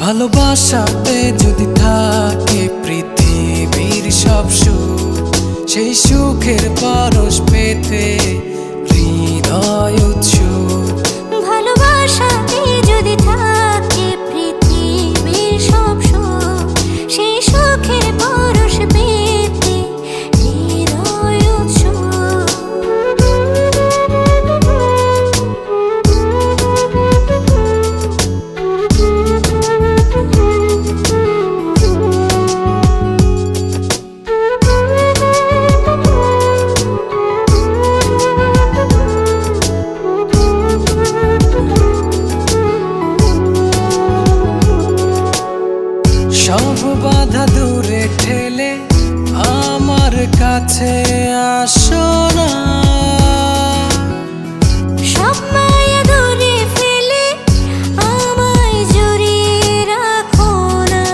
ভালোবাসাতে যদি থাকে পৃথিবীর সব সুখ, সেই সুখের পরশ পেতে হৃদয় উৎসুক। ভালোবাসাতে যদি থাকে পৃথিবীর সব সুখ, সেই সুখের পরশ পেতে হৃদয় উৎসুক। সব বাধা দূরে ঠেলে আমার কাছে আসো না, সব মায়া দূরে ফেলে আমায় জড়িয়ে রাখো না।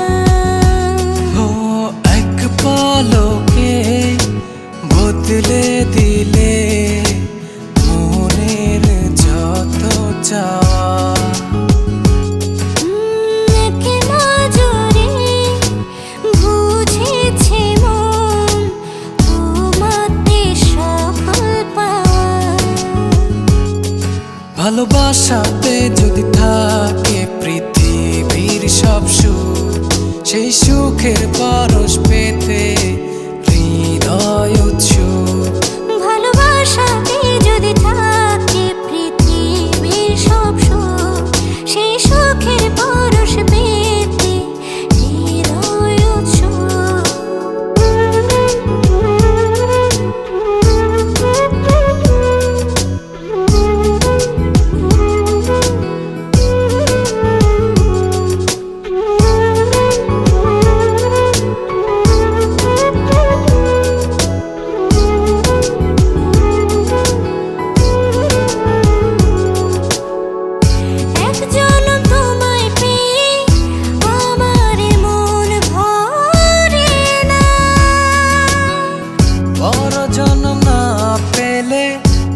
ও এক পলকে বদলে দিলে মনের যত চাওয়া। ভালোবাসাতে যদি থাকে পৃথিবীর সব সুখ, সেই সুখের পরশ পেতে হৃদয় উৎসুক। ভালোবাসাতে যদি থাকে পৃথিবীর সব সুখ, সেই সুখের পরশ পেতে হৃদয় উৎসুক।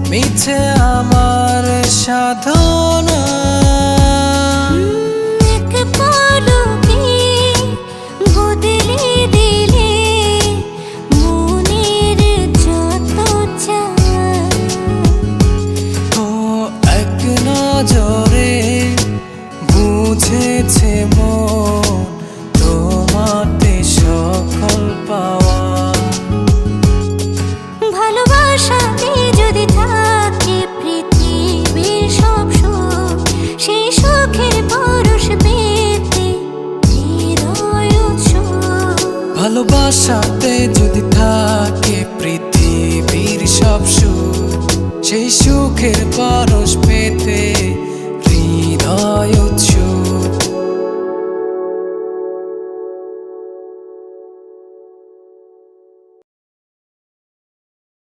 মিছে আমার সাধনা, এক পলকে বদলে দিলে মনের যত চাওয়া। ও এক নজরে বুঝেছে মন তোমাতে সকল পাওয়া। ভালোবাসাতে যদি থাকে পৃথিবীর সব সুখ, সেই সুখের পরশ পেতে হৃদয় উৎসুক। ভালোবাসাতে যদি থাকে পৃথিবীর সব সুখ, সেই সুখের পরশ